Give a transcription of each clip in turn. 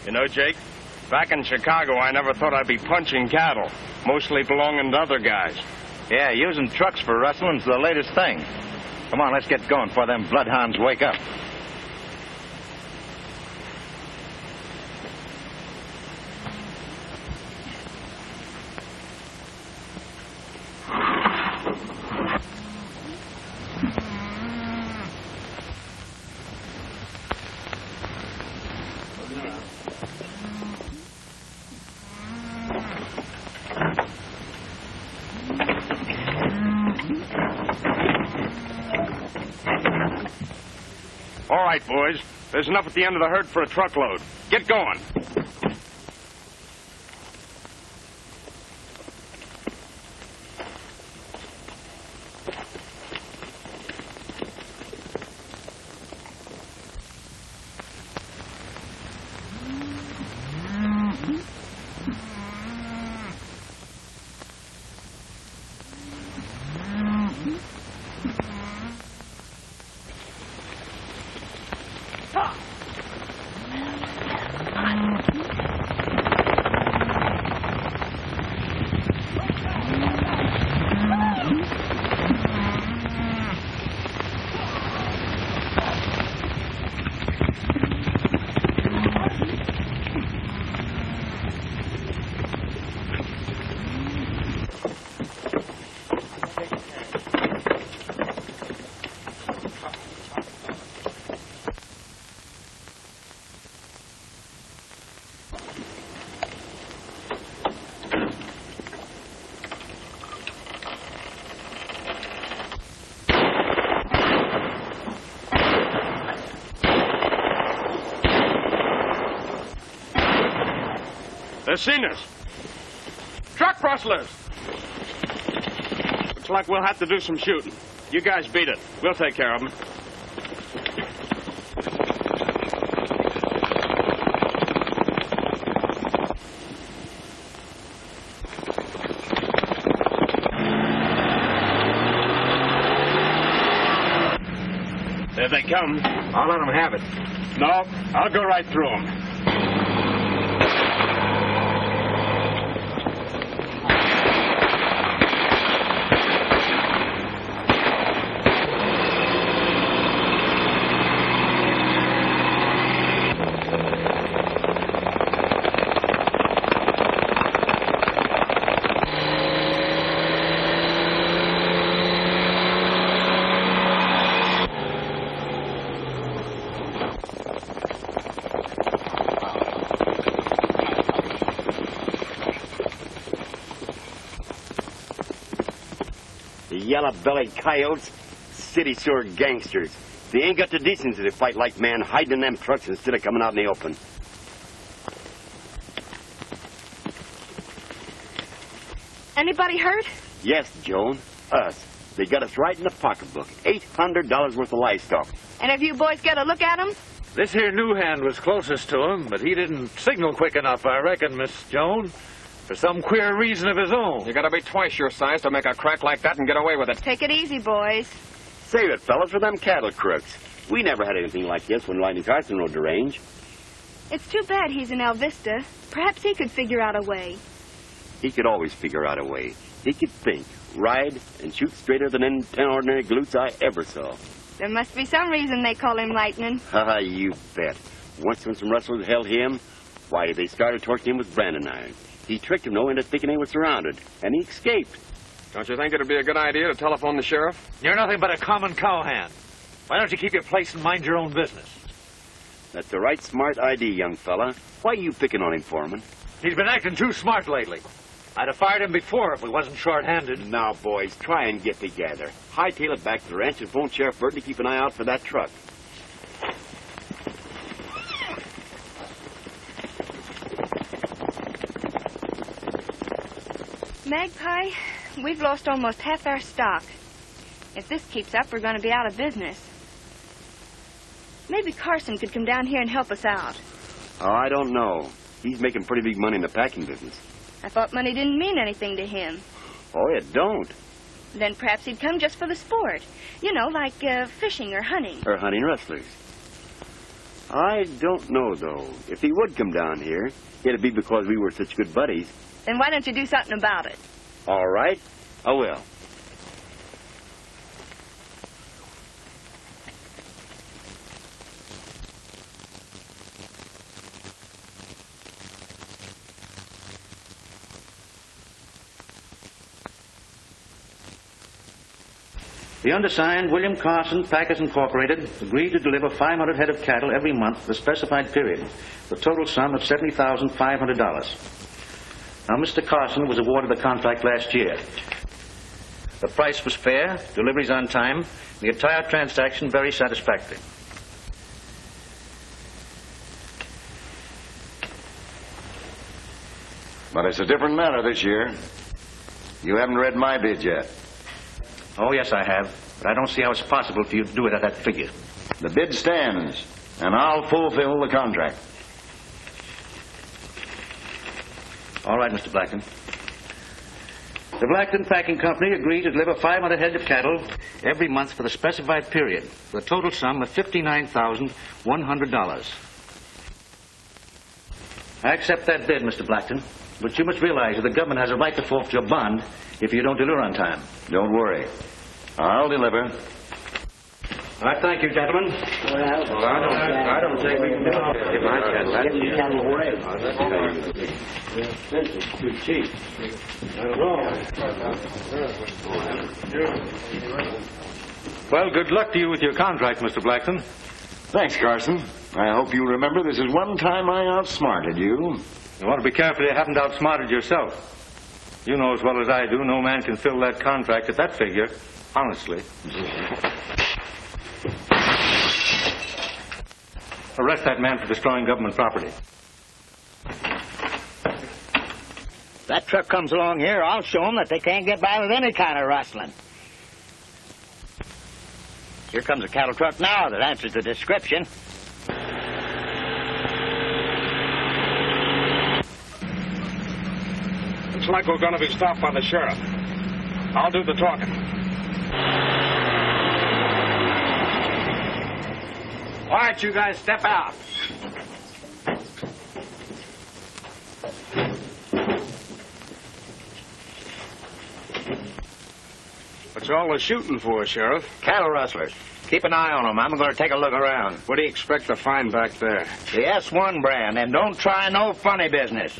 You know, Jake, back in Chicago, I never thought I'd be punching cattle, mostly belonging to other guys. Yeah, using trucks for rustling's the latest thing. Come on, let's get going before them bloodhounds wake up. All right, boys. There's enough at the end of the herd for a truckload. Get going. They've seen us. Truck rustlers! Looks like we'll have to do some shooting. You guys beat it. We'll take care of them. There they come. I'll let them have it. No, I'll go right through them. Yellow-bellied coyotes, city-sewer gangsters. They ain't got the decency to fight like men, hiding in them trucks instead of coming out in the open. Anybody hurt? Yes, Joan, us. They got us right in the pocketbook. $800 worth of livestock. And have you boys got a look at them? This here new hand was closest to him, but he didn't signal quick enough, I reckon, Miss Joan. For some queer reason of his own. You gotta be twice your size to make a crack like that and get away with it. Take it easy, boys. Save it, fellas, for them cattle crooks. We never had anything like this when Lightning Carson rode the range. It's too bad he's in El Vista. Perhaps he could figure out a way. He could always figure out a way. He could think, ride, and shoot straighter than any 10 ordinary glutes I ever saw. There must be some reason they call him Lightning. Ha, you bet. Once when some rustlers held him, why, they started torching him with branding iron. He tricked him, into thinking he was surrounded, and he escaped. Don't you think it'd be a good idea to telephone the sheriff? You're nothing but a common cowhand. Why don't you keep your place and mind your own business? That's the right smart idea, young fella. Why are you picking on him, Foreman? He's been acting too smart lately. I'd have fired him before if we wasn't short-handed. Now, boys, try and get together. Hightail it back to the ranch and phone Sheriff Burton to keep an eye out for that truck. Magpie, we've lost almost half our stock. If this keeps up, we're going to be out of business. Maybe Carson could come down here and help us out. Oh, I don't know. He's making pretty big money in the packing business. I thought money didn't mean anything to him. Oh, it don't. Then perhaps he'd come just for the sport. You know, like fishing or hunting. Or hunting rustlers. I don't know, though. If he would come down here, it'd be because we were such good buddies. Then why don't you do something about it? All right, I will. The undersigned, William Carson, Packers Incorporated, agreed to deliver 500 head of cattle every month for the specified period, the total sum of $70,500. Now, Mr. Carson was awarded the contract last year. The price was fair, deliveries on time, the entire transaction very satisfactory. But it's a different matter this year. You haven't read my bid yet. Oh, yes, I have. But I don't see how it's possible for you to do it at that figure. The bid stands, and I'll fulfill the contract. All right, Mr. Blackton. The Blackton Packing Company agreed to deliver 500 head of cattle every month for the specified period, for the total sum of $59,100. I accept that bid, Mr. Blackton. But you must realize that the government has a right to forfeit your bond if you don't deliver on time. Don't worry. I'll deliver. All right, thank you, gentlemen. Well, I don't think we can do it if I can. This is too cheap. Well, good luck to you with your contract, Mr. Blackton. Thanks, Carson. I hope you remember this is one time I outsmarted you. You want to be careful you haven't outsmarted yourself. You know as well as I do, no man can fill that contract at that figure, honestly. Arrest that man for destroying government property. If that truck comes along here, I'll show them that they can't get by with any kind of rustling. Here comes a cattle truck now that answers the description. Looks like we're going to be stopped by the sheriff. I'll do the talking. All right, you guys, step out. What's all the shooting for, Sheriff? Cattle rustlers. Keep an eye on them. I'm going to take a look around. What do you expect to find back there? The S1 brand, and don't try no funny business.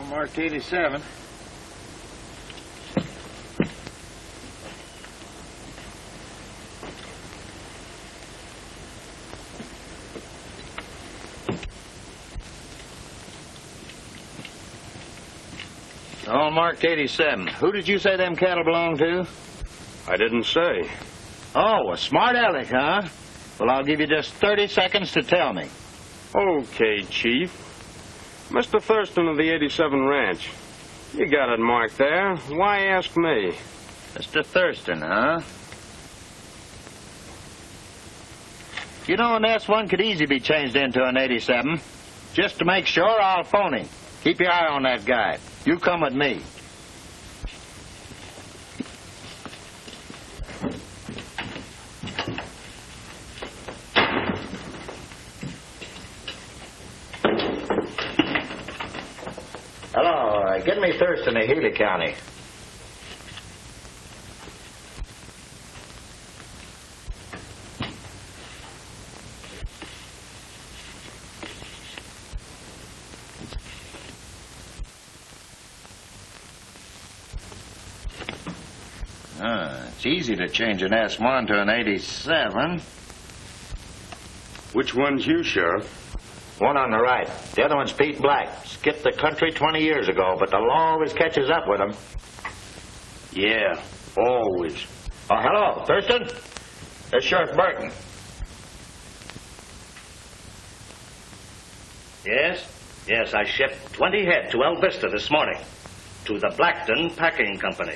Marked 87. All marked 87. Who did you say them cattle belong to? I didn't say. Oh, a smart aleck, huh? Well, I'll give you just 30 seconds to tell me. Okay, Chief. Mr. Thurston of the 87 Ranch. You got it marked there. Why ask me? Mr. Thurston, huh? You know, an S1 could easily be changed into an 87. Just to make sure, I'll phone him. Keep your eye on that guy. You come with me. Hello, get me Thurston of Healy County. It's easy to change an S1 to an 87. Which one's you, Sheriff? One on the right. The other one's Pete Black. Skipped the country 20 years ago, but the law always catches up with him. Yeah, always. Oh, hello, Thurston? It's Sheriff Burton. Yes, I shipped 20 head to El Vista this morning. To the Blackton Packing Company.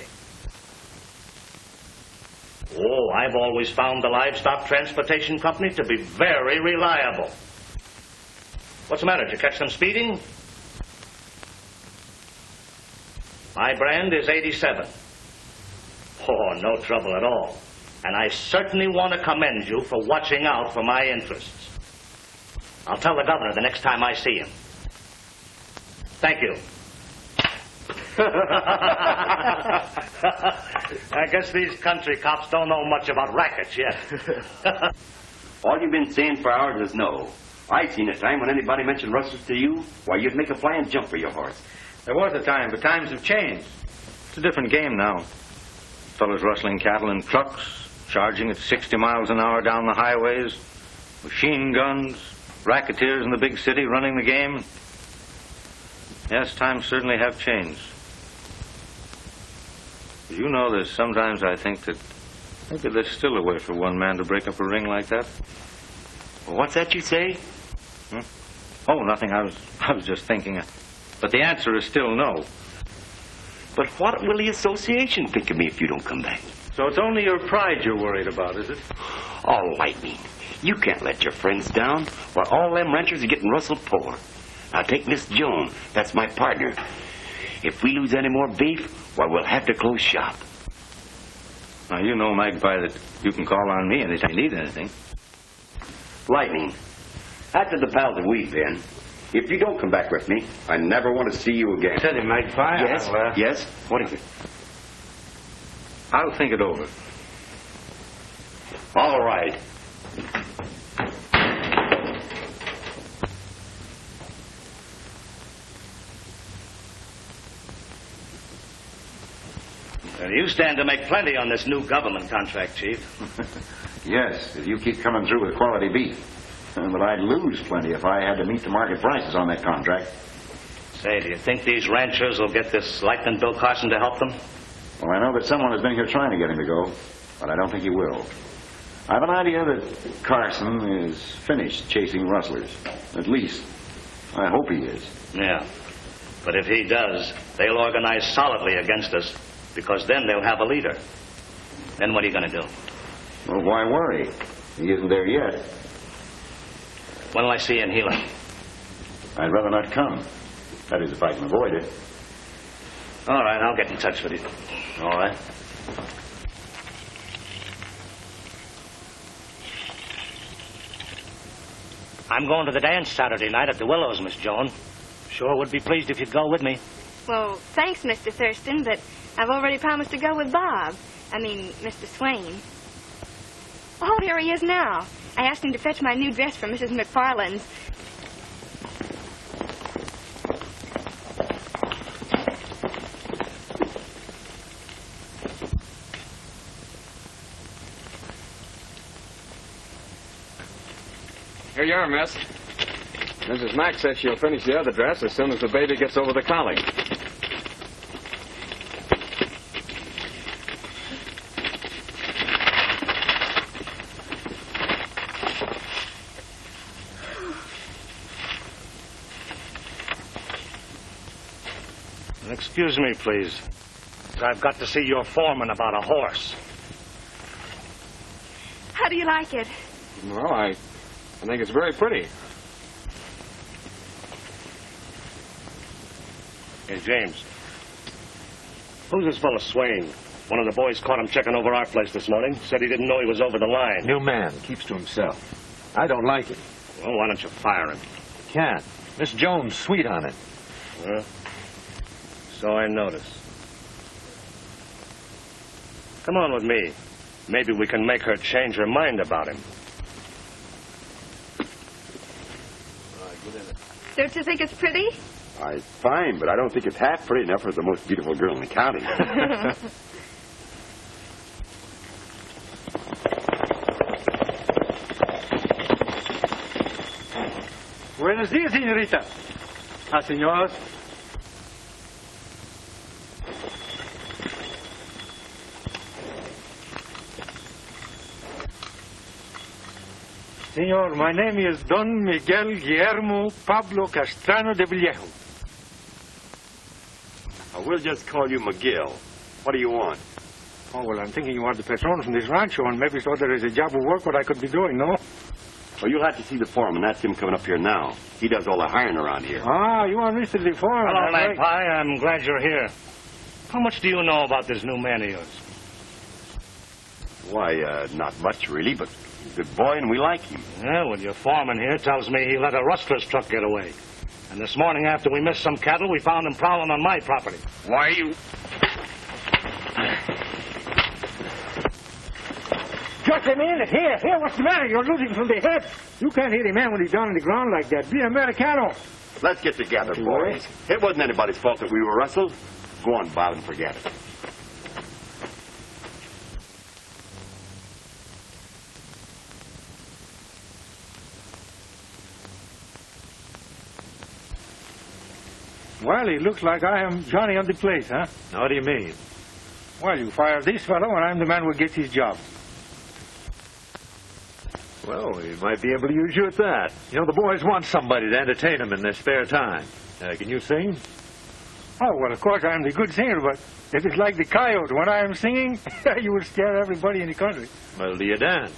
Oh, I've always found the livestock transportation company to be very reliable. What's the matter? Did you catch them speeding? My brand is 87. Oh, no trouble at all. And I certainly want to commend you for watching out for my interests. I'll tell the governor the next time I see him. Thank you. I guess these country cops don't know much about rackets yet. All you've been saying for hours is no. I've seen a time when anybody mentioned rustlers to you, why, you'd make a flying jump for your horse. There was a time, but times have changed. It's a different game now. Fellas rustling cattle in trucks, charging at 60 miles an hour down the highways, machine guns, racketeers in the big city running the game. Yes, times certainly have changed. You know, there's sometimes I think that maybe there's still a way for one man to break up a ring like that. Well, what's that you say? Oh, nothing. I was just thinking. But the answer is still no. But what will the association think of me if you don't come back? So it's only your pride you're worried about, is it? Oh, lightning. You can't let your friends down while all them ranchers are getting rustled poor. Now, take Miss Joan. That's my partner. If we lose any more beef, well, we'll have to close shop. Now, you know, Magpie, that you can call on me anytime you need anything. Lightning, after the pals that we've been, if you don't come back with me, I never want to see you again. Tell you, Magpie. Yes, yes? What is it? I'll think it over. All right. You stand to make plenty on this new government contract, Chief. Yes, if you keep coming through with quality beef. But I'd lose plenty if I had to meet the market prices on that contract. Say, do you think these ranchers will get this Lightning Bill Carson to help them? Well, I know that someone has been here trying to get him to go, but I don't think he will. I have an idea that Carson is finished chasing rustlers. At least, I hope he is. Yeah. But if he does, they'll organize solidly against us, because then they'll have a leader. Then what are you going to do? Well, why worry? He isn't there yet. When will I see you in Gila? I'd rather not come. That is, if I can avoid it. All right, I'll get in touch with you. All right. I'm going to the dance Saturday night at the Willows, Miss Joan. Sure would be pleased if you'd go with me. Well, thanks, Mr. Thurston, but I've already promised to go with Bob. I mean, Mr. Swain. Oh, here he is now. I asked him to fetch my new dress from Mrs. McFarland's. Here you are, miss. Mrs. Mack says she'll finish the other dress as soon as the baby gets over the colic. Excuse me, please. I've got to see your foreman about a horse. How do you like it? Well, I think it's very pretty. Hey, James. Who's this fellow Swain? One of the boys caught him checking over our place this morning. Said he didn't know he was over the line. New man, keeps to himself. I don't like it. Well, why don't you fire him? Can't. Miss Jones, sweet on it. Well, so I notice. Come on with me. Maybe we can make her change her mind about him. Don't you think it's pretty? It's fine, but I don't think it's half pretty enough for the most beautiful girl in the county. Where Buenos dias, señorita. Señor. Senor, my name is Don Miguel Guillermo Pablo Castrano de Vallejo. We'll just call you Miguel. What do you want? Oh, well, I'm thinking you are the patron from this rancho and maybe thought there is a job of work what I could be doing, no? Well, you'll have to see the foreman. That's him coming up here now. He does all the hiring around here. Ah, you are Mr. the foreman. Hello, Magpie. I'm glad you're here. How much do you know about this new man of yours? Why, not much, really, but he's a good boy and we like him. Yeah, well, your foreman here tells me he let a rustler's truck get away. And this morning, after we missed some cattle, we found him prowling on my property. Why, you... Just a minute. Here, what's the matter? You're losing from the head. You can't hit a man when he's down on the ground like that. Be Americano. Let's get together, boys. It wasn't anybody's fault that we were rustled. Go on, Bob, and forget it. Well, it looks like I am Johnny on the place, huh? What do you mean? Well, you fire this fellow and I'm the man who gets his job. Well, we might be able to use you at that. You know, the boys want somebody to entertain them in their spare time. Can you sing? Oh, well, of course, I'm the good singer, but if it's like the coyote, when I am singing, you will scare everybody in the country. Well, do you dance?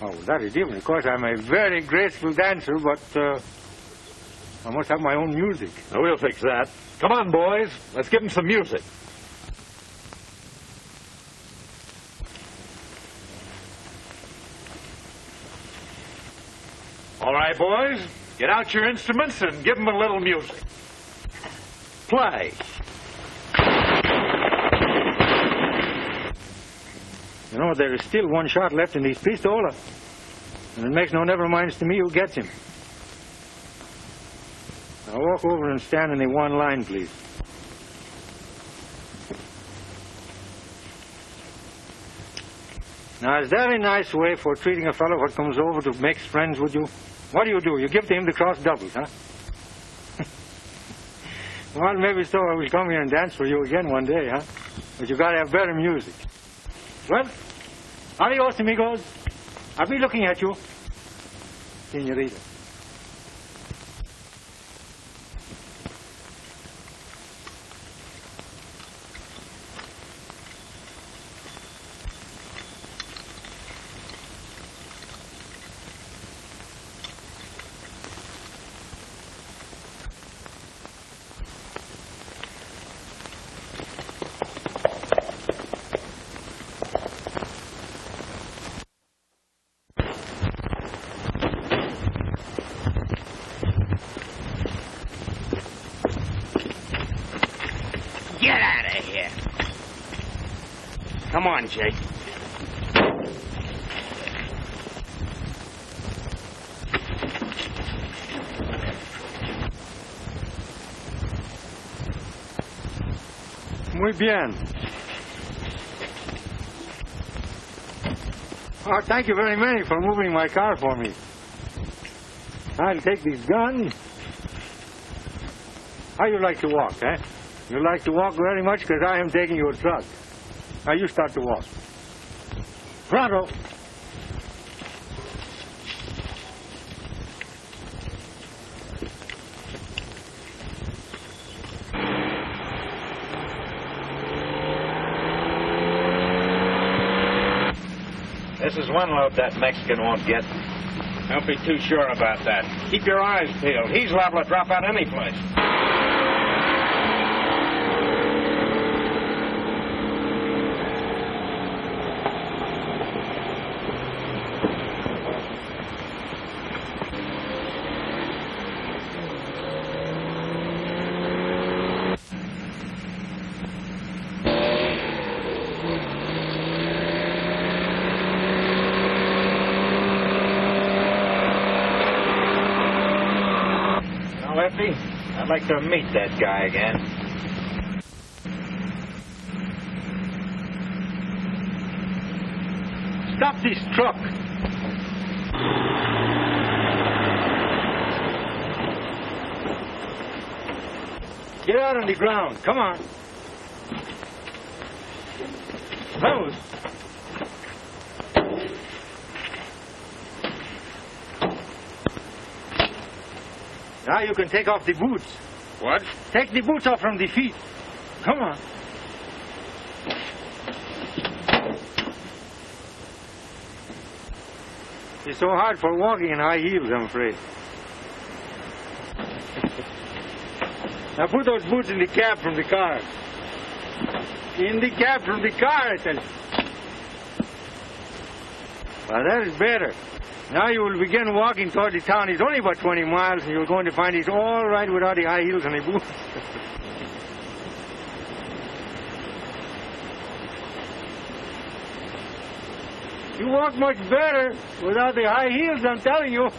Oh, well, that is different. Of course, I'm a very graceful dancer, but I must have my own music. Now, we'll fix that. Come on, boys. Let's give them some music. All right, boys. Get out your instruments and give them a little music. Play. You know, there is still one shot left in this pistola. And it makes no never minds to me who gets him. Now walk over and stand in the one line, please. Now, is that a nice way for treating a fellow what comes over to make friends with you? What do? You give to him the cross doubles, huh? Well, maybe so I will come here and dance for you again one day, huh? But you got to have better music. Well, adios, amigos. I'll be looking at you, senorita. Get out of here. Come on, Jake. Muy bien. Oh, thank you very much for moving my car for me. I'll take this gun. How you like to walk, eh? You like to walk very much because I am taking your truck. Now you start to walk. Pronto. This is one load that Mexican won't get. Don't be too sure about that. Keep your eyes peeled. He's liable to drop out any place. Lefty, I'd like to meet that guy again. Stop this truck. Get out on the ground. Come on. Vamos. Now you can take off the boots. What? Take the boots off from the feet. Come on. It's so hard for walking in high heels, I'm afraid. Now put those boots in the cab from the car. In the cab from the car, I tell you. Well, that is better. Now you will begin walking toward the town. It's only about 20 miles, and you're going to find it's all right without the high heels and the boots. You walk much better without the high heels, I'm telling you.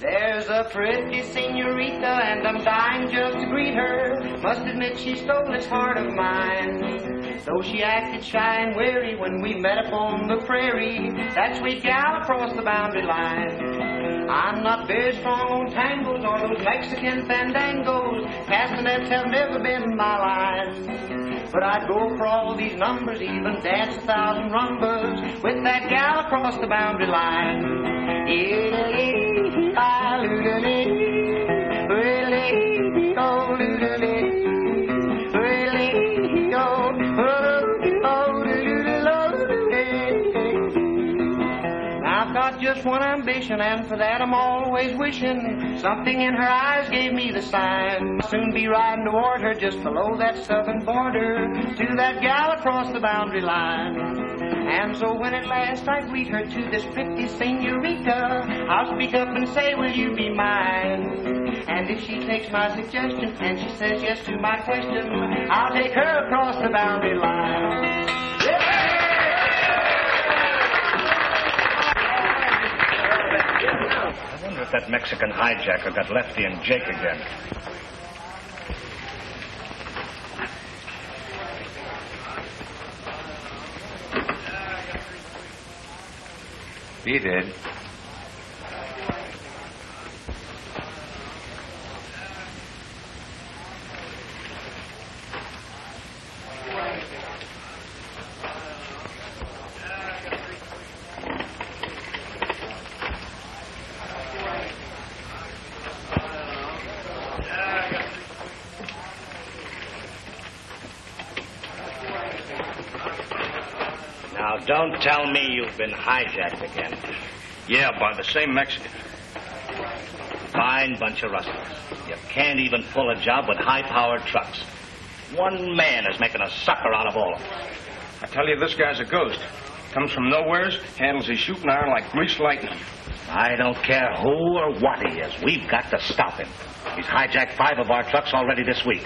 There's a pretty senorita, and I'm dying just to greet her. Must admit she stole this heart of mine. Though she acted shy and wary when we met upon the prairie, that sweet gal across the boundary line. I'm not very strong on tangos or those Mexican fandangos. Castanets have never been my line. But I'd go for all these numbers, even dance 1,000 rumbas with that gal across the boundary line. I've got just one ambition, and for that I'm always wishing. Something in her eyes gave me the sign. I'll soon be riding toward her just below that southern border, to that gal across the boundary line. And so when at last I greet her to this pretty senorita, I'll speak up and say, will you be mine? And if she takes my suggestion and she says yes to my question, I'll take her across the boundary line. I wonder if that Mexican hijacker got Lefty and Jake again. He did. Now, don't tell me you've been hijacked again. Yeah, by the same Mexican. Fine bunch of rustlers. You can't even pull a job with high-powered trucks. One man is making a sucker out of all of us. I tell you, this guy's a ghost. Comes from nowheres, handles his shooting iron like greased lightning. I don't care who or what he is. We've got to stop him. He's hijacked 5 of our trucks already this week.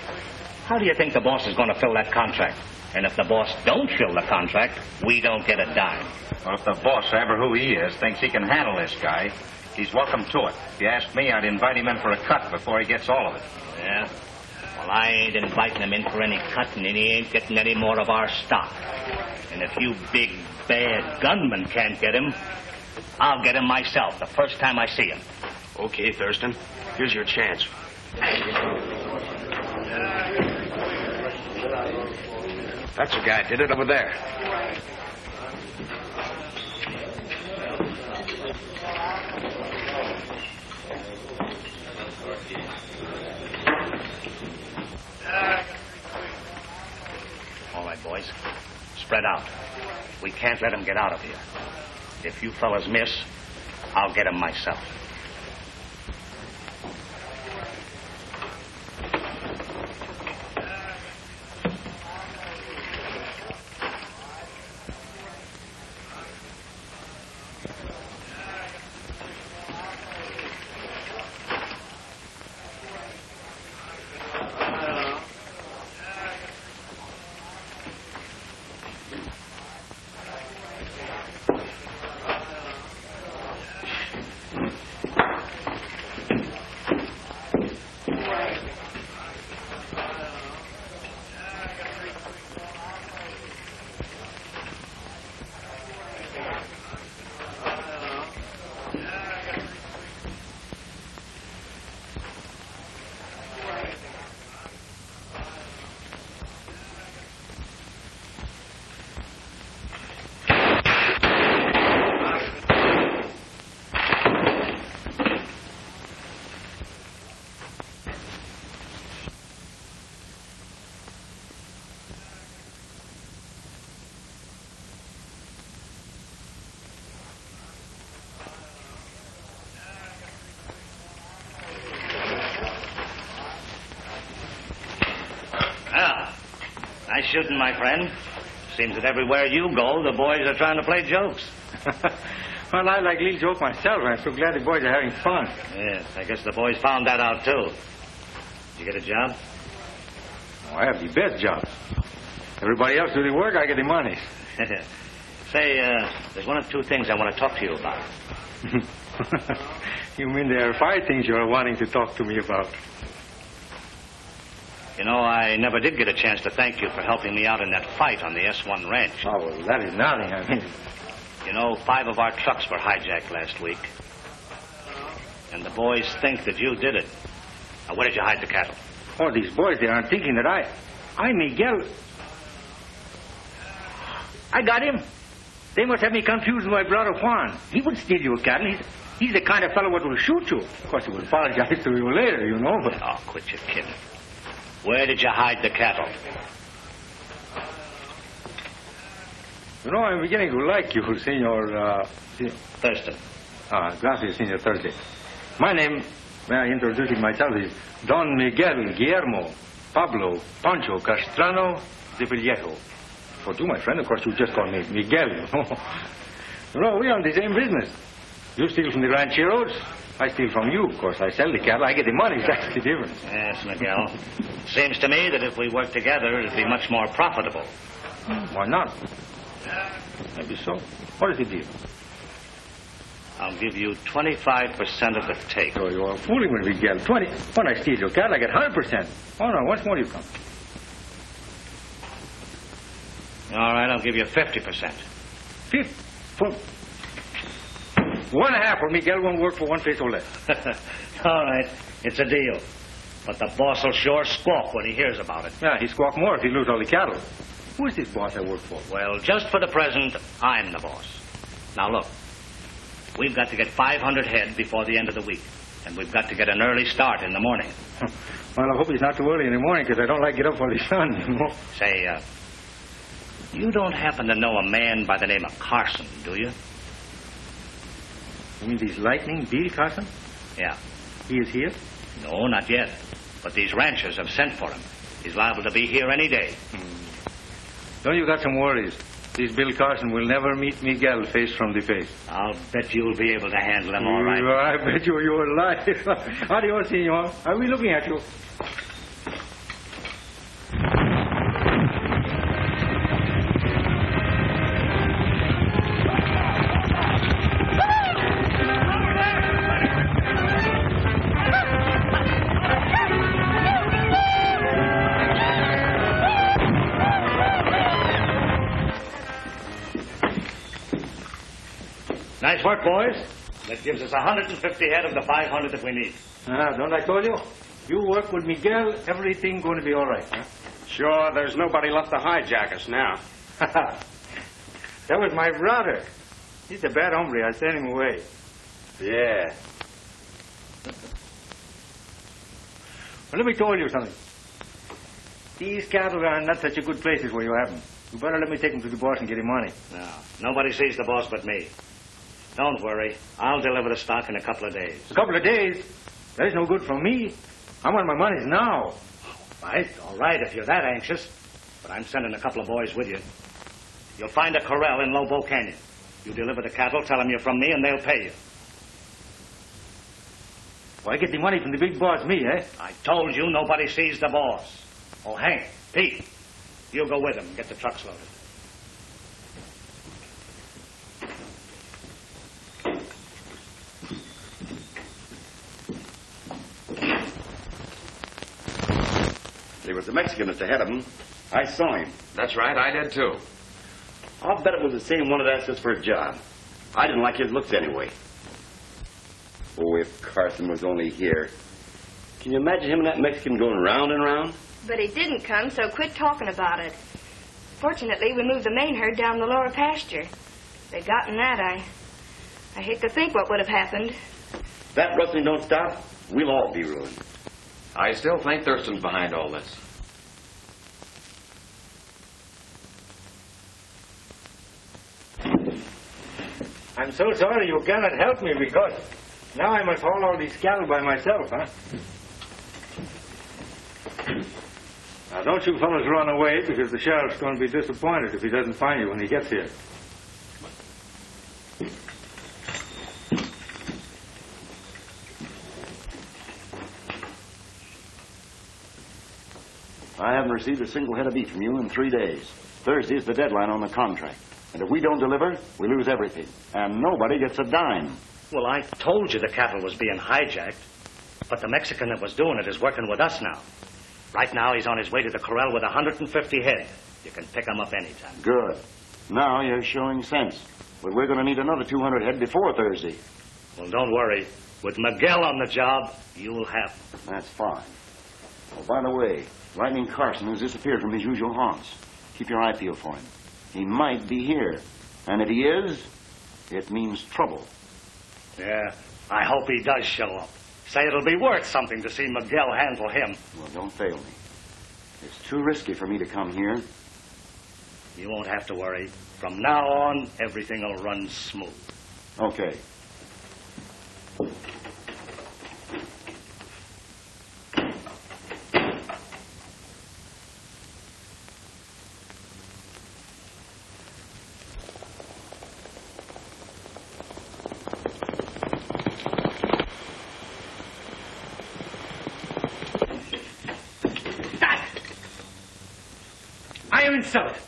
How do you think the boss is going to fill that contract? And if the boss don't fill the contract, we don't get a dime. Well, if the boss, ever who he is, thinks he can handle this guy, he's welcome to it. If you ask me, I'd invite him in for a cut before he gets all of it. Yeah? Well, I ain't inviting him in for any cut, and he ain't getting any more of our stock. And if you big, bad gunmen can't get him, I'll get him myself the first time I see him. Okay, Thurston. Here's your chance. That's the guy. Did it over there. All right, boys. Spread out. We can't let him get out of here. If you fellas miss, I'll get him myself. shooting, my friend. Seems that everywhere you go, the boys are trying to play jokes. Well, I like little joke myself. I'm so glad the boys are having fun. Yes, I guess the boys found that out, too. Did you get a job? Oh, I have the best jobs. Everybody else do the work, I get the money. Say, there's one or two things I want to talk to you about. You mean there are 5 things you're wanting to talk to me about? You know, I never did get a chance to thank you for helping me out in that fight on the S1 ranch. Oh, well, that is nothing. I mean, you know, 5 of our trucks were hijacked last week. And the boys think that you did it. Now, where did you hide the cattle? oh, these boys, they aren't thinking that I Miguel. I got him. They must have me confused with my brother Juan. He would steal your cattle. He's the kind of fellow what will shoot you. Of course, he will apologize to you later, you know, but... Oh, quit your kidding. Where did you hide the cattle? You know, I'm beginning to like you, Senor... Thurston. Gracias, Senor Thursday. My name, may I introduce it myself, is Don Miguel Guillermo Pablo Pancho Castrano de Villejo. For you, my friend, of course, you just call me Miguel, you know. You know, we're on the same business. You steal from the rancheros, I steal from you. Of course, I sell the cattle, I get the money. That's the difference. Yes, Miguel. Seems to me that if we work together, it'd be much more profitable. Why not? Maybe so. What is the deal? I'll give you 25% of the take. So you're fooling with me, Miguel. 20. When I steal your cattle, I get 100%. Oh, no, once more you come. All right, I'll give you 50%. 1.5 for Miguel won't work for 1 peso less. All right, it's a deal. But the boss will sure squawk when he hears about it. Yeah, he squawk more if he lose all the cattle. Who is this boss I work for? Well, just for the present, I'm the boss. Now, look. We've got to get 500 head before the end of the week. And we've got to get an early start in the morning. Well, I hope it's not too early in the morning, because I don't like to get up for the sun, you know. Say, you don't happen to know a man by the name of Carson, do you? You mean these lightning, Bill Carson? Yeah. He is here? No, not yet. But these ranchers have sent for him. He's liable to be here any day. Don't you got some worries? This Bill Carson will never meet Miguel face from the face. I'll bet you'll be able to handle him all right. I bet you're alive. Adios, senor. I'll be looking at you. Nice work, boys. That gives us 150 head of the 500 that we need. Don't I told you? You work with Miguel, everything going to be all right, huh? Sure, there's nobody left to hijack us now. That was my brother. He's a bad hombre. I sent him away. Yeah. Well, let me tell you something. These cattle are not such a good places where you have them. You better let me take them to the boss and get him money. No, nobody sees the boss but me. Don't worry. I'll deliver the stock in a couple of days. A couple of days? That is no good for me. I want my money now. All right, if you're that anxious. But I'm sending a couple of boys with you. You'll find a corral in Lobo Canyon. You deliver the cattle, tell them you're from me, and they'll pay you. Well, I get the money from the big boss, me, eh? I told you nobody sees the boss. Oh, Hank, Pete, you go with him and get the trucks loaded. There was a Mexican at the head of them. I saw him. That's right, I did too. I'll bet it was the same one that asked us for a job. I didn't like his looks anyway. Oh, if Carson was only here. Can you imagine him and that Mexican going round and round? But he didn't come, so quit talking about it. Fortunately, we moved the main herd down the lower pasture. If they'd gotten that, I hate to think what would have happened. If that rustling don't stop, we'll all be ruined. I still think Thurston's behind all this. I'm so sorry you cannot help me because now I must haul all these cattle by myself, huh? Now, don't you fellas run away, because the sheriff's going to be disappointed if he doesn't find you when he gets here. I haven't received a single head of beef from you in 3 days. Thursday is the deadline on the contract. And if we don't deliver, we lose everything. And nobody gets a dime. Well, I told you the cattle was being hijacked. But the Mexican that was doing it is working with us now. Right now, he's on his way to the corral with 150 head. You can pick him up anytime. Good. Now you're showing sense. But we're going to need another 200 head before Thursday. Well, don't worry. With Miguel on the job, you'll have them. That's fine. Oh, by the way, Lightning Carson has disappeared from his usual haunts. Keep your eye peeled for him. He might be here. And if he is, it means trouble. Yeah, I hope he does show up. Say it'll be worth something to see Miguel handle him. Well, don't fail me. It's too risky for me to come here. You won't have to worry. From now on, everything will run smooth. Okay. I am insulted.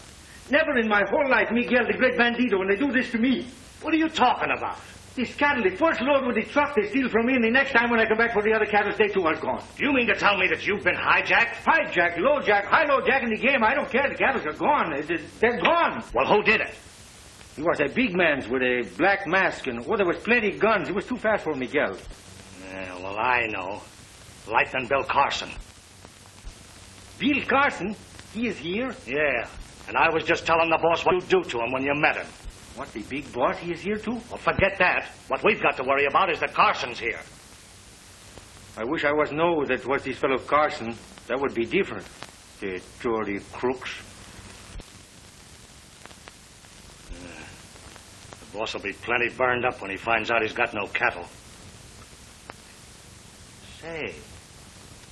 Never in my whole life, Miguel, the great bandito, when they do this to me. What are you talking about? This cattle, the first load with the truck they steal from me, and the next time when I come back for the other cattle, they too are gone. You mean to tell me that you've been hijacked? Hijack, low jack, high-low jack in the game. I don't care. The cattle are gone. They're gone. Well, who did it? He was a big man with a black mask, and there was plenty of guns. It was too fast for Miguel. Yeah, well, I know. Lightning Bill Carson. Bill Carson? He is here? Yeah, and I was just telling the boss what you do to him when you met him. What, the big boss? He is here, too? Well, forget that. What we've got to worry about is that Carson's here. I wish I was know that was this fellow Carson. That would be different. The dirty crooks. The boss will be plenty burned up when he finds out he's got no cattle. Say,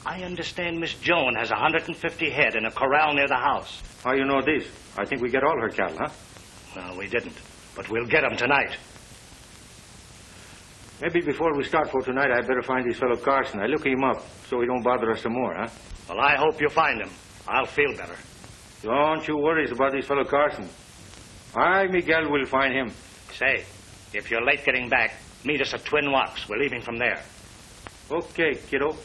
I understand Miss Joan has 150 head in a corral near the house. How you know this? I think we get all her cattle, huh? No, we didn't. But we'll get them tonight. Maybe before we start for tonight, I'd better find this fellow Carson. I look him up so he don't bother us some more, huh? Well, I hope you find him. I'll feel better. Don't you worry about this fellow Carson. Miguel will find him. Say, if you're late getting back, meet us at Twin Rocks. We're leaving from there. Okay, kiddo.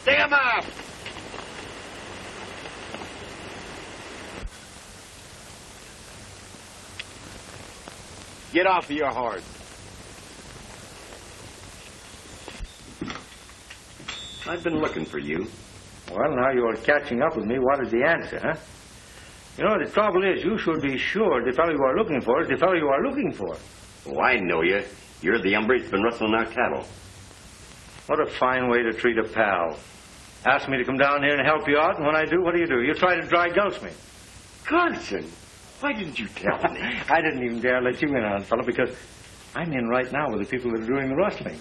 Dig him up! Get off of your horse. I've been looking for you. Well, now you're catching up with me. What is the answer, huh? You know, the trouble is, you should be sure the fellow you are looking for is the fellow you are looking for. Oh, I know you. You're the hombre that's been rustling our cattle. What a fine way to treat a pal. Ask me to come down here and help you out, and when I do, what do? You try to dry gulch me. Carson, why didn't you tell me? I didn't even dare let you in on it, fellow, because I'm in right now with the people that are doing the rustling.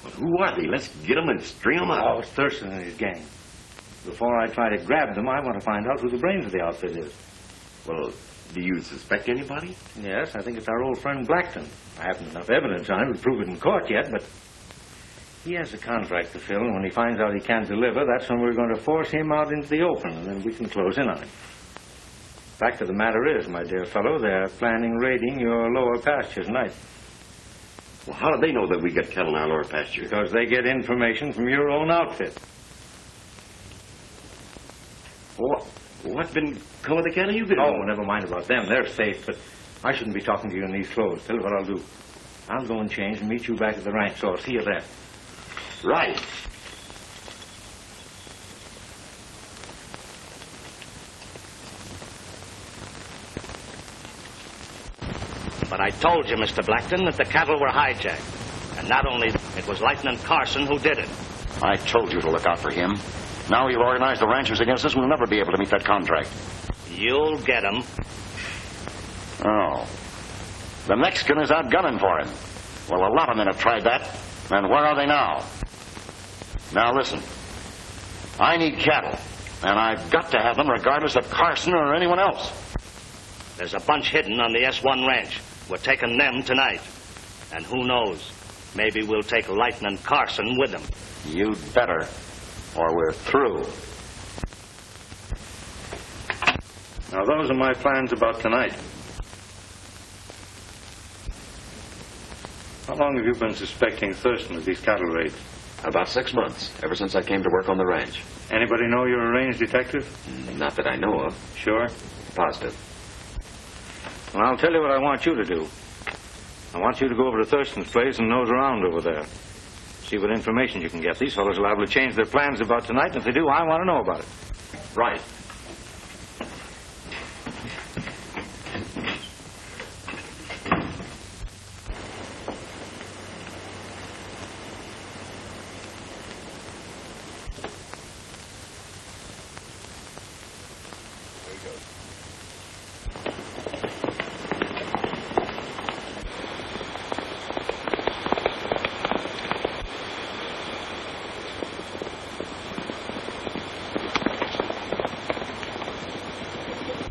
Well, who are they? Let's get them and string them up. Oh, it's Thurston and his gang. Before I try to grab them, I want to find out who the brains of the outfit is. Well, do you suspect anybody? Yes, I think it's our old friend Blackton. I haven't enough evidence on him to prove it in court yet, but he has a contract to fill, and when he finds out he can't deliver, that's when we're going to force him out into the open, and then we can close in on him. Fact of the matter is, my dear fellow, they're planning raiding your lower pasture tonight. Well, how do they know that we got cattle in our lower pasture? Because they get information from your own outfit. Well, what's been come of the cattle you've been? Oh, never mind about them. They're safe, but I shouldn't be talking to you in these clothes. Tell you what I'll do. I'll go and change and meet you back at the ranch, so I'll see you there. Right. I told you, Mr. Blackton, that the cattle were hijacked. And not only it was Lieutenant Carson who did it. I told you to look out for him. Now you've organized the ranchers against us. We'll never be able to meet that contract. You'll get him. Oh. The Mexican is out gunning for him. Well, a lot of men have tried that. And where are they now? Now listen. I need cattle. And I've got to have them regardless of Carson or anyone else. There's a bunch hidden on the S1 ranch. We're taking them tonight. And who knows? Maybe we'll take Lieutenant Carson with them. You'd better, or we're through. Now, those are my plans about tonight. How long have you been suspecting Thurston of these cattle raids? About 6 months, ever since I came to work on the ranch. Anybody know you're a range detective? Not that I know of. Sure? Positive. Well, I'll tell you what I want you to do. I want you to go over to Thurston's place and nose around over there. See what information you can get. These fellows are liable to change their plans about tonight, and if they do, I want to know about it. Right.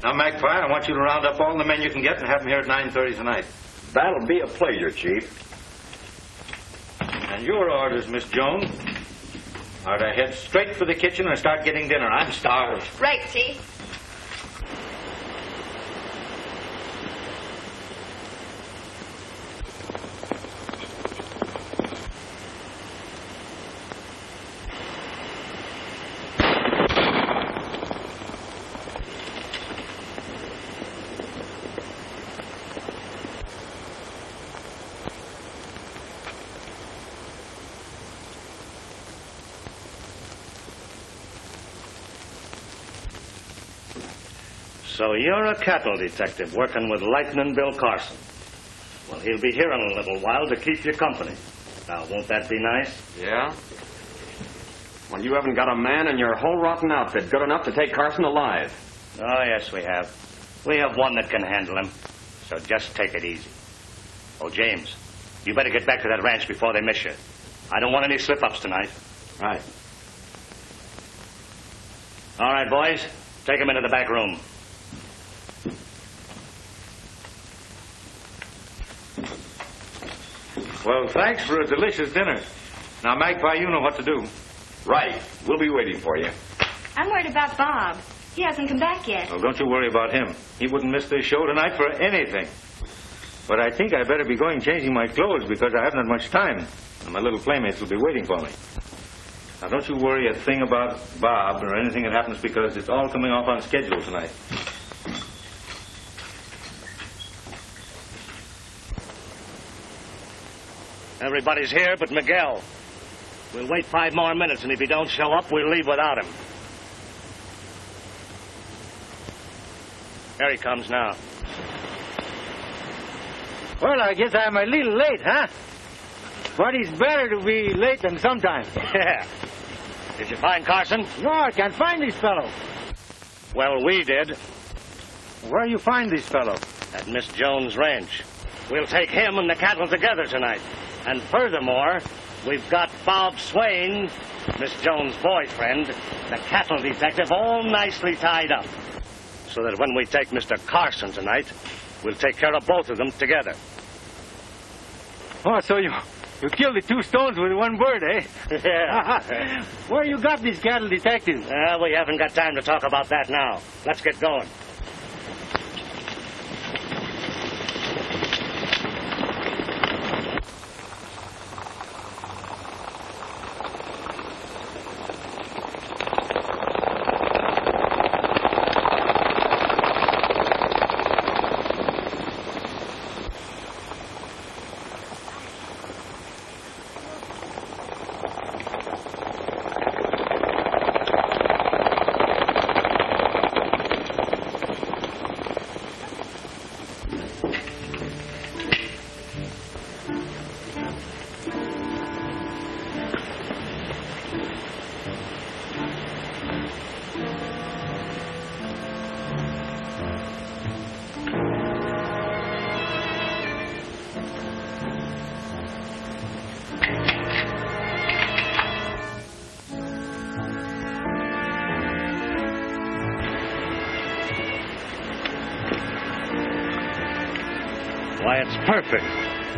Now, Magpie, I want you to round up all the men you can get and have them here at 9:30 tonight. That'll be a pleasure, Chief. And your orders, Miss Jones, are to head straight for the kitchen and start getting dinner. I'm starved. Right, Chief. So you're a cattle detective working with Lieutenant Bill Carson. Well, he'll be here in a little while to keep you company. Now, won't that be nice? Yeah? Well, you haven't got a man in your whole rotten outfit good enough to take Carson alive. Oh, yes, we have. We have one that can handle him. So just take it easy. Oh, James, you better get back to that ranch before they miss you. I don't want any slip-ups tonight. Right. All right, boys, take him into the back room. Well, thanks for a delicious dinner. Now, Magpie, you know what to do. Right. We'll be waiting for you. I'm worried about Bob. He hasn't come back yet. Well, don't you worry about him. He wouldn't miss this show tonight for anything. But I think I better be going changing my clothes because I haven't had much time. And my little playmates will be waiting for me. Now, don't you worry a thing about Bob or anything that happens because it's all coming off on schedule tonight. Everybody's here but Miguel. We'll wait 5 more minutes, and if he don't show up, we'll leave without him. Here he comes now. Well, I guess I'm a little late, huh? But it's better to be late than sometime. Yeah. Did you find Carson? No, I can't find this fellow. Well, we did. Where you find this fellow? At Miss Jones' ranch. We'll take him and the cattle together tonight. And furthermore, we've got Bob Swain, Miss Jones' boyfriend, the cattle detective, all nicely tied up. So that when we take Mr. Carson tonight, we'll take care of both of them together. Oh, so you killed the 2 stones with 1 bird, eh? Yeah. Where you got these cattle detectives? We haven't got time to talk about that now. Let's get going. Why, it's perfect.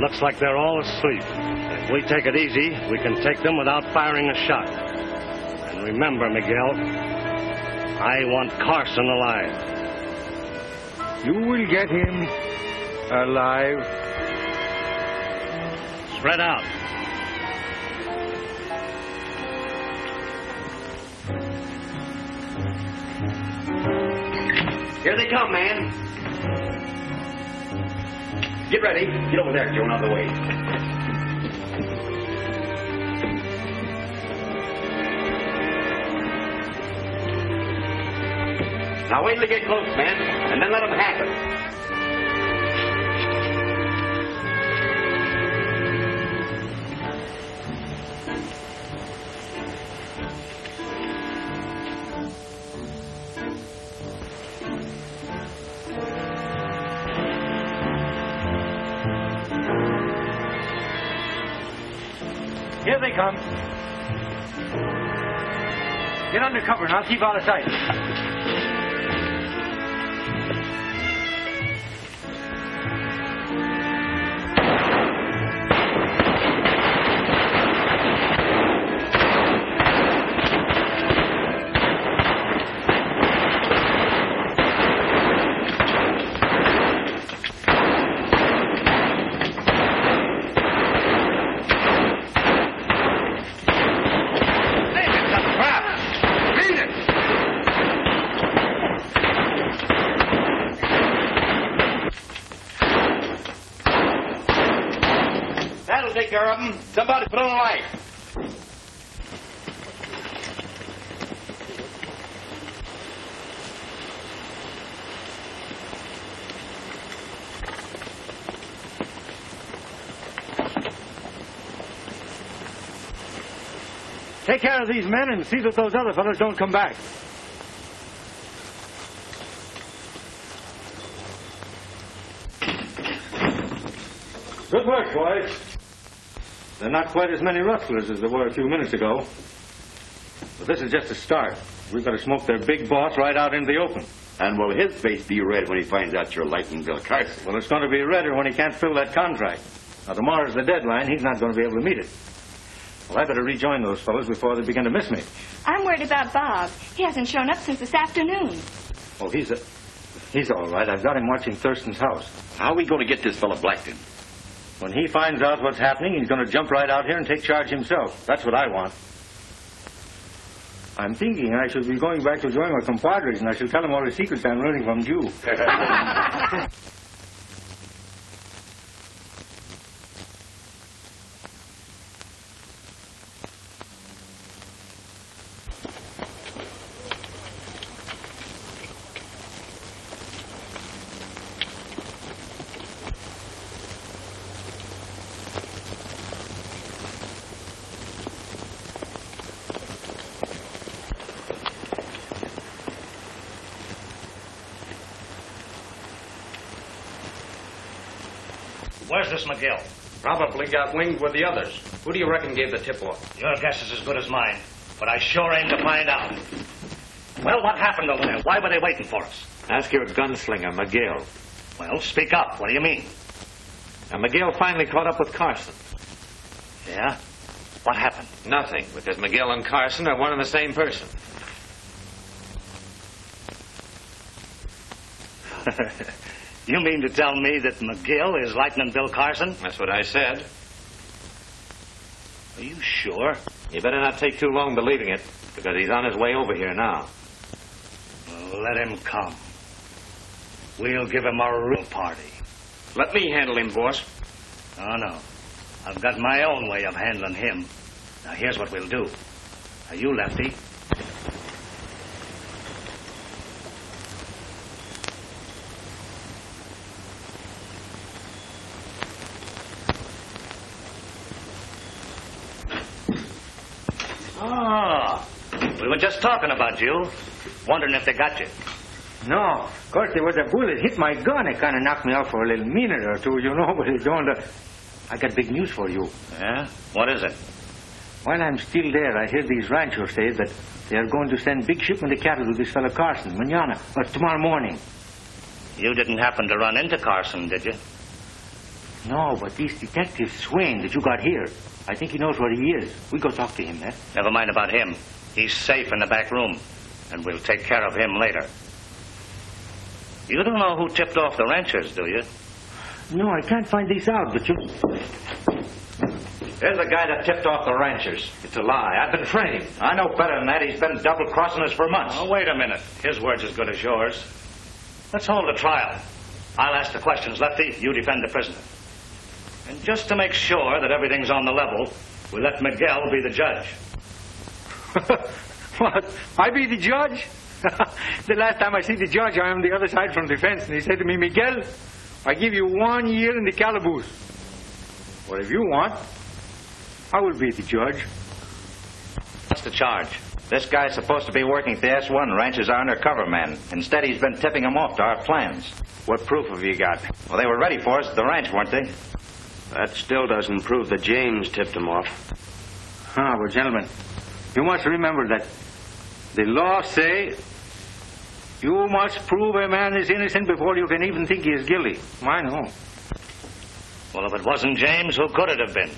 Looks like they're all asleep. If we take it easy, we can take them without firing a shot. And remember, Miguel, I want Carson alive. You will get him alive. Spread out. Here they come, man. Get ready. Get over there, Joan, out of the way. Now wait till they get close, man, and then let them happen. Here they come. Get under cover now. Keep out of sight. Take care of them. Somebody put on a light. Take care of these men and see that those other fellows don't come back. Good work, boys. There are not quite as many rustlers as there were a few minutes ago. But this is just a start. We've got to smoke their big boss right out into the open. And will his face be red when he finds out you're Lightning Bill Carson? Well, it's going to be redder when he can't fill that contract. Now, tomorrow's the deadline. He's not going to be able to meet it. Well, I better rejoin those fellows before they begin to miss me. I'm worried about Bob. He hasn't shown up since this afternoon. Oh, he's all right. I've got him watching Thurston's house. How are we going to get this fellow Blackton? When he finds out what's happening, he's going to jump right out here and take charge himself. That's what I want. I'm thinking I should be going back to join my compadres, and I shall tell them all the secrets I'm learning from you. Where's this McGill? Probably got winged with the others. Who do you reckon gave the tip-off? Your guess is as good as mine, but I sure aim to find out. Well, what happened over there? Why were they waiting for us? Ask your gunslinger, McGill. Well, speak up. What do you mean? Now, McGill finally caught up with Carson. Yeah? What happened? Nothing, because McGill and Carson are one and the same person. You mean to tell me that McGill is Lightning Bill Carson? That's what I said. Are you sure? You better not take too long believing it, because he's on his way over here now. Well, let him come. We'll give him a real party. Let me handle him, boss. Oh, no. I've got my own way of handling him. Now, here's what we'll do. Now, you, Lefty. Ah, we were just talking about you. Wondering if they got you. No, of course there was a bullet hit my gun. It kind of knocked me out for a little minute or two, you know, but it don't... I got big news for you. Yeah? What is it? While I'm still there, I hear these ranchers say that they are going to send big shipment of cattle to this fellow Carson, tomorrow morning. You didn't happen to run into Carson, did you? No, but this detective Swain that you got here, I think he knows where he is. We go talk to him, eh? Never mind about him. He's safe in the back room, and we'll take care of him later. You don't know who tipped off the ranchers, do you? No, I can't find this out, but you... There's the guy that tipped off the ranchers. It's a lie. I've been framed. I know better than that. He's been double-crossing us for months. Oh, wait a minute. His word's as good as yours. Let's hold the trial. I'll ask the questions, Lefty. You defend the prisoner. And just to make sure that everything's on the level, we'll let Miguel be the judge. What? I be the judge? The last time I see the judge, I am the other side from defense, and he said to me, Miguel, I give you 1 year in the calaboose. Well, if you want, I will be the judge. What's the charge? This guy's supposed to be working at the S1 ranch as our undercover man. Instead, he's been tipping them off to our plans. What proof have you got? Well, they were ready for us at the ranch, weren't they? That still doesn't prove that James tipped them off. Ah, well, gentlemen, you must remember that the law say you must prove a man is innocent before you can even think he is guilty. I know. Well, if it wasn't James, who could it have been?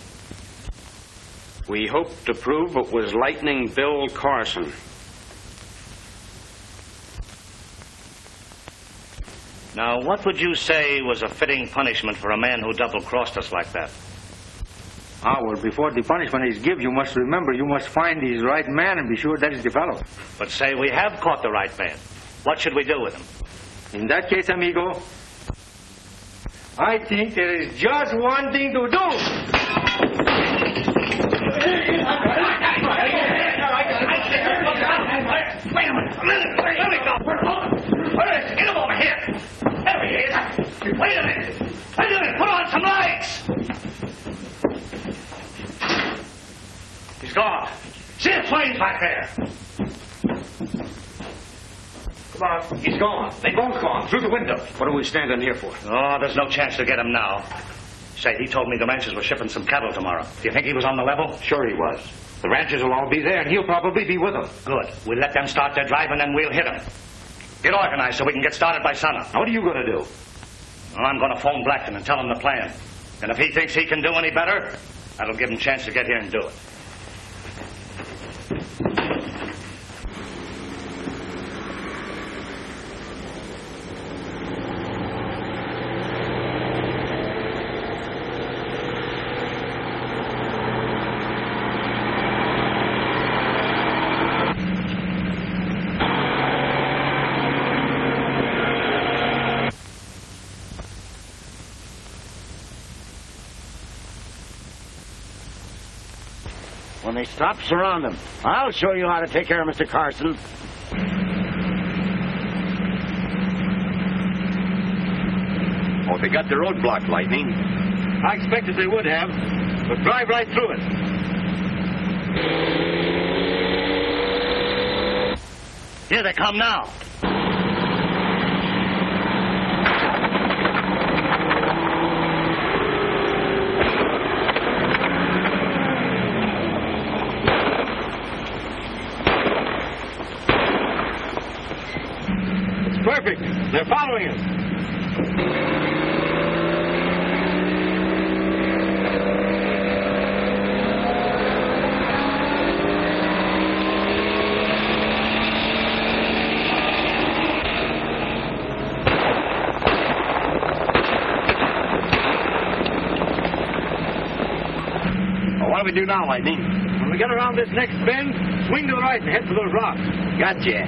We hope to prove it was Lightning Bill Carson. Now, what would you say was a fitting punishment for a man who double-crossed us like that? Ah, well, before the punishment is given, you must remember you must find his right man and be sure that is the fellow. But say we have caught the right man. What should we do with him? In that case, amigo, I think there is just one thing to do. Wait a minute. Let me go. Get him over here. There he is. Wait a minute. Put on some lights. He's gone. See the flames back there. Come on. He's gone. They both gone. Through the window. What are we standing here for? Oh, there's no chance to get him now. Say, he told me the ranchers were shipping some cattle tomorrow. Do you think he was on the level? Sure he was. The ranchers will all be there, and he'll probably be with them. Good. We'll let them start their drive, and then we'll hit them. Get organized so we can get started by sunup. Now, what are you going to do? Well, I'm going to phone Blackton and tell him the plan. And if he thinks he can do any better, that'll give him a chance to get here and do it. When they stop, surround them. I'll show you how to take care of Mr. Carson. Oh, they got the road blocked, Lightning. I expected they would have, but drive right through it. Here they come now. Perfect. They're following us. Well, what do we do now, Lightning? When we get around this next bend, swing to the right and head for those rocks. Gotcha.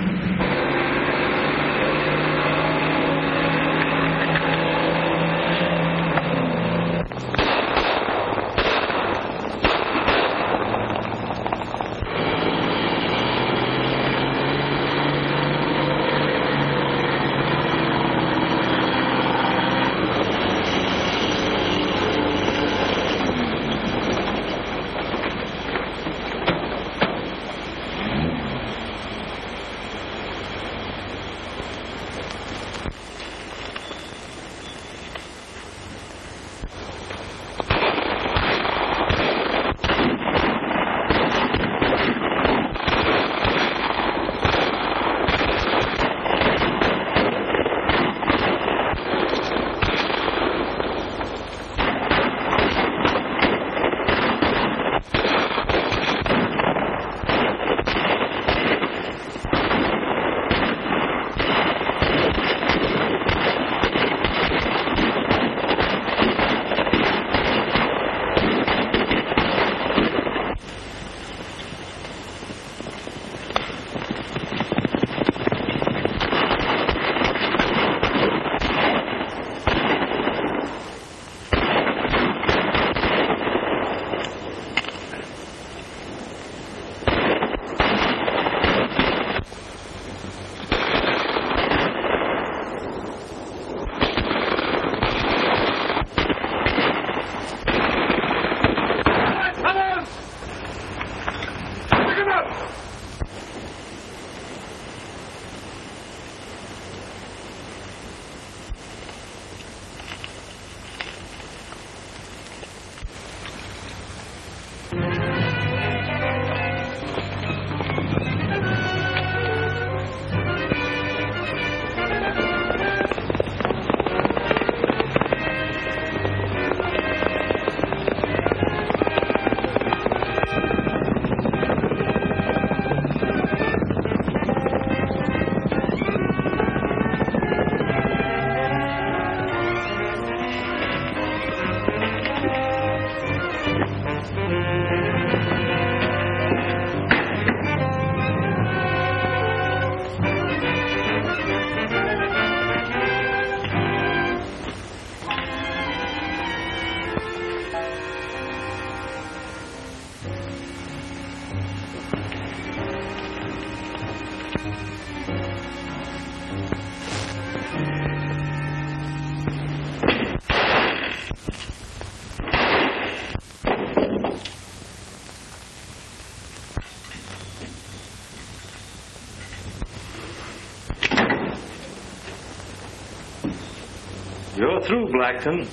You're through, Blackton.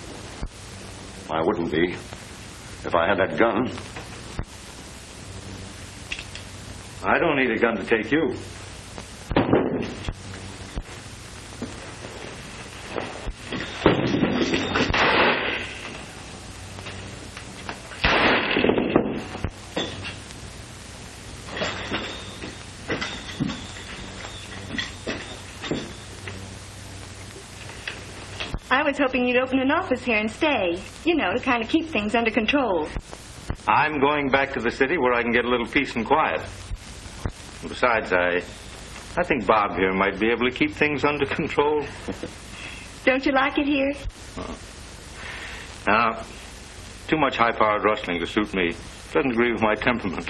I wouldn't be if I had that gun. I don't need a gun to take you. I was hoping you'd open an office here and stay. You know, to kind of keep things under control. I'm going back to the city where I can get a little peace and quiet. Besides, I think Bob here might be able to keep things under control. Don't you like it here? Now, too much high-powered rustling to suit me. Doesn't agree with my temperament.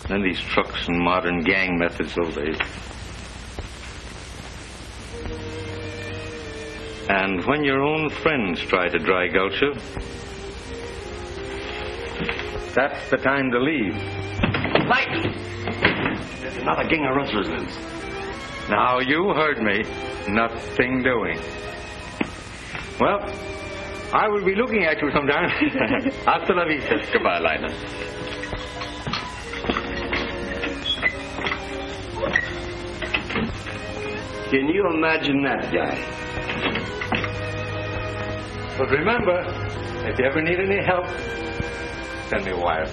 Then these trucks and modern gang methods, And when your own friends try to dry gulch you, that's the time to leave. Light! There's another gang of rustlers loose. Now, you heard me. Nothing doing. Well, I will be looking at you sometime. Hasta la vista. Goodbye, Lila. Can you imagine that guy? But remember, if you ever need any help, send me a wire.